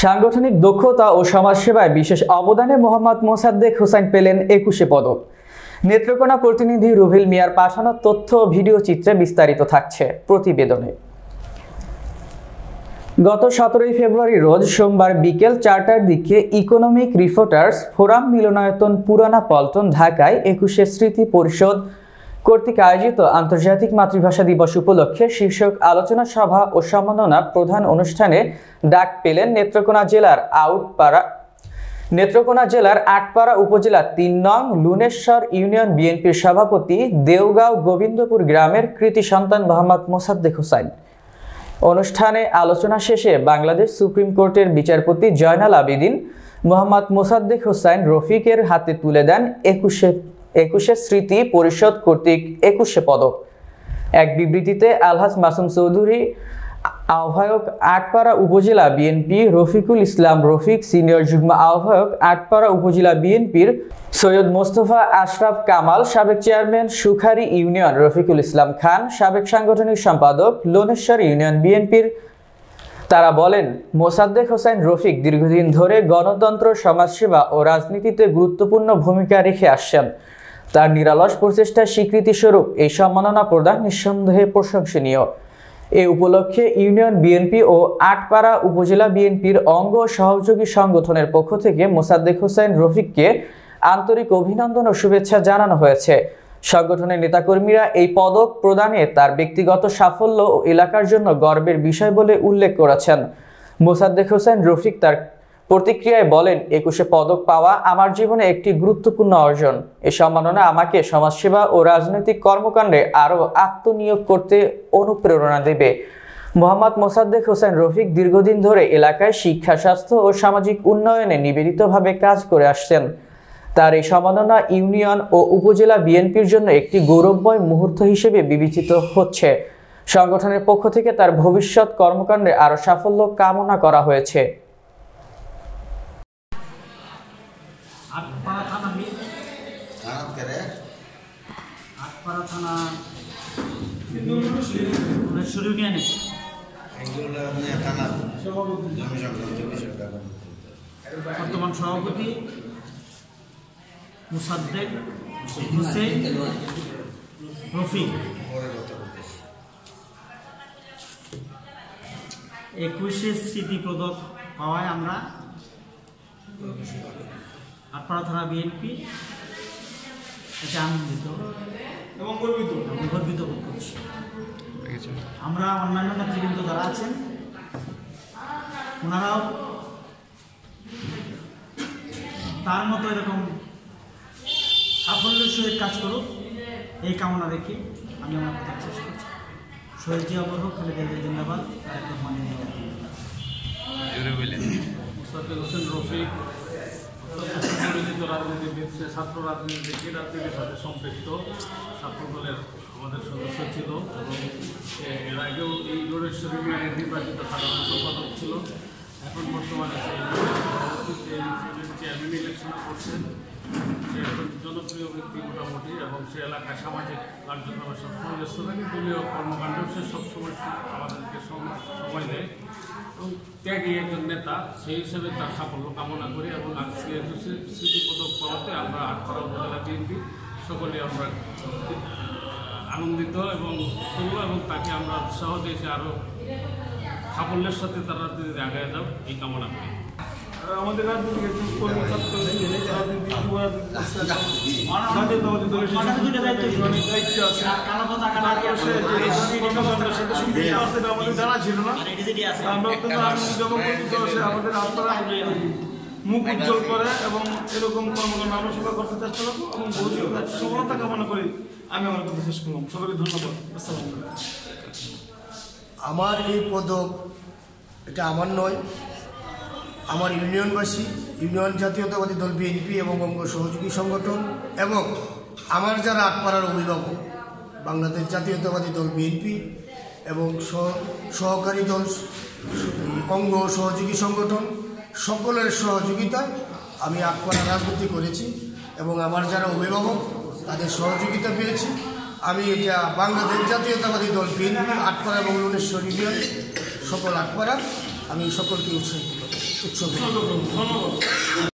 সাংগঠনিক দক্ষতা ও সমাজসেবায় বিশেষ অবদানে মোহাম্মদ মোসাদ্দেক হোসাইন পেলেন 21 পদক। নেত্রকোনা প্রতিনিধি রুহিল মিয়ার পাঠানো তথ্য ভিডিও চিত্রে বিস্তারিত থাকছে প্রতিবেদনে। গত 17 ফেব্রুয়ারি রোজ সোমবার বিকেল 4টার দিকে ইকোনমিক রিপোর্টার্স ফোরাম মিলনায়তন পুরানা পল্টন ঢাকায় 21 স্মৃতি পরিষদ কর্তৃক আয়োজিত আন্তর্জাতিক মাতৃভাষা দিবস উপলক্ষে শীর্ষক আলোচনা সভা ও সম্মাননা প্রধান অনুষ্ঠানে ডাক পেলেন নেত্রকোনা জেলার আটপাড়া উপজেলা 3 নং লুনেশ্বর ইউনিয়ন বিএনপির সভাপতি দেওগাঁও গোবিন্দপুর গ্রামের কৃতি সন্তান মোহাম্মদ মোসাদ্দেক হোসাইন। অনুষ্ঠানে আলোচনা শেষে বাংলাদেশ সুপ্রিম কোর্টের বিচারপতি জয়নাল আবেদিন মোহাম্মদ মোসাদ্দেক হোসাইন রফিকের হাতে তুলে দেন 21 স্মৃতি পরিষদ কর্তৃক 21 পদক। এক বিবৃতিতে আলহাজ মাসুম চৌধুরী, আহ্বায়ক আটপাড়া উপজেলা বিএনপি রফিকুল ইসলাম রফিক, সিনিয়র যুগ্ম আহ্বায়ক আটপাড়া উপজেলা বিএনপির সৈয়দ মোস্তফা আশরাফ কামাল, সাবেক চেয়ারম্যান সুখারী ইউনিয়ন রফিকুল ইসলাম খান, সাবেক সাংগঠনিক সম্পাদক লোনেশ্বর ইউনিয়ন বিএনপির তারা বলেন, মোসাদ্দেক হোসাইন রফিক দীর্ঘদিন ধরে গণতন্ত্র, সমাজসেবা ও রাজনীতিতে গুরুত্বপূর্ণ ভূমিকা রেখে আসছেন। তার নিরলস প্রচেষ্টার স্বীকৃতিস্বরূপ এই সম্মাননা প্রদান নিঃসন্দেহে প্রশংসনীয়। এ উপলক্ষে ইউনিয়ন বিএনপি ও আটপাড়া উপজেলা বিএনপির অঙ্গ সহযোগী সংগঠনের পক্ষ থেকে মোসাদ্দেক হোসাইন রফিককে আন্তরিক অভিনন্দন ও শুভেচ্ছা জানানো হয়েছে। সংগঠনের নেতাকর্মীরা এই পদক প্রদানে তার ব্যক্তিগত সাফল্য ও এলাকার জন্য গর্বের বিষয় বলে উল্লেখ করেছেন। মোসাদ্দেক হোসাইন রফিক তার প্রতিক্রিয়ায় বলেন, 21 পদক পাওয়া আমার জীবনে একটি গুরুত্বপূর্ণ অর্জন। এই সম্মাননা আমাকে সমাজসেবা ও রাজনৈতিক কর্মকাণ্ডে আরও আত্মনিয়োগ করতে অনুপ্রেরণা দেবে। মোহাম্মদ মোসাদ্দেক হোসাইন রফিক দীর্ঘদিন ধরে এলাকায় শিক্ষা, স্বাস্থ্য ও সামাজিক উন্নয়নে নিবেদিতভাবে কাজ করে আসছেন। তার এই সম্মাননা ইউনিয়ন ও উপজেলা বিএনপির জন্য একটি গৌরবময় মুহূর্ত হিসেবে বিবেচিত হচ্ছে। সংগঠনের পক্ষ থেকে তার ভবিষ্যৎ কর্মকাণ্ডে আরও সাফল্য কামনা করা হয়েছে। বর্তমান সভাপতি মোসাদ্দেক হোসেন রফিক 21 স্মৃতি পদক পাওয়ায় আমরা আটপাড়া থানা বিএনপি এতে আনন্দিত এবং গর্বিত বোধ করছি। আমরা অন্যান্য নেতৃবৃন্দ যারা আছেন ওনারাও তার মতো এরকম সাফল্যের সহিত কাজ করুক এই কামনা রেখে আমি আমার কথা শেষ করছি। শহীদ জিয়া বরহক, খালেদা জিয়া জিন্দাবাদ। মোসাদ্দেক হোসেন রফিক পরিচিত রাজনীতিবিদ, সে ছাত্র রাজনীতি থেকে রাজনীতির সাথে সম্পৃক্ত ছাত্র দলের আমাদের সদস্য ছিল এবং সে এর আগেও এই লোনেশ্বর ইউনিয়নের নির্বাচিত সাধারণ সম্পাদক ছিল। এখন বর্তমানে সে চেয়ারম্যান ইলেকশন করছে। সে এখন জনপ্রিয় ব্যক্তি মোটামুটি এবং সে এলাকায় সামাজিক কার্যক্রমে সবসময় ব্যস্ত থাকে। দলীয় কর্মকাণ্ডেও সে সবসময় আমাদেরকে সময় দেয় এবং ত্যাগী একজন নেতা। সেই হিসেবে তার সাফল্য কামনা করি এবং আজকে স্মৃতি পদক পাওয়াতে আমরা আটপাড়া উপজেলা বিএনপি সকলে আমরা আনন্দিত এবং তাকে আমরা উৎসাহ দিয়েছি আরও সাফল্যের সাথে তারা রাজনীতিতে আগায় যাও এই কামনা করি। আমাদের রাজনীতির কর্মকর্তা আমাদের জানা ছিল না। আমাদের আপনারা মুখ উজ্জ্বল করে এবং এরকম কর্মকাণ্ড আমরা সবাই করতে চেষ্টা করবো এবং ভবিষ্যৎ সফলতা কামনা করি। আমি আমার কথা শেষ করলাম। সবাইকে ধন্যবাদ। আমার এই পদক এটা আমার নয়, আমার ইউনিয়নবাসী, ইউনিয়ন জাতীয়তাবাদী দল বিএনপি এবং অঙ্গ সহযোগী সংগঠন এবং আমার যারা আটপাড়ার অভিভাবক বাংলাদেশ জাতীয়তাবাদী দল বিএনপি এবং সহকারী দল অঙ্গ সহযোগী সংগঠন সকলের সহযোগিতায় আমি আটপাড়া রাজনীতি করেছি এবং আমার যারা অভিভাবক তাদের সহযোগিতা পেয়েছি। আমি এটা বাংলাদেশ জাতীয়তাবাদী দল বিএনপি আটপাড়া এবং লোনেশ্বর ইউনিয়ন সকল আটপাড়া আমি সকলকে উৎসাহিত করি। উৎসবে। ধন্যবাদ।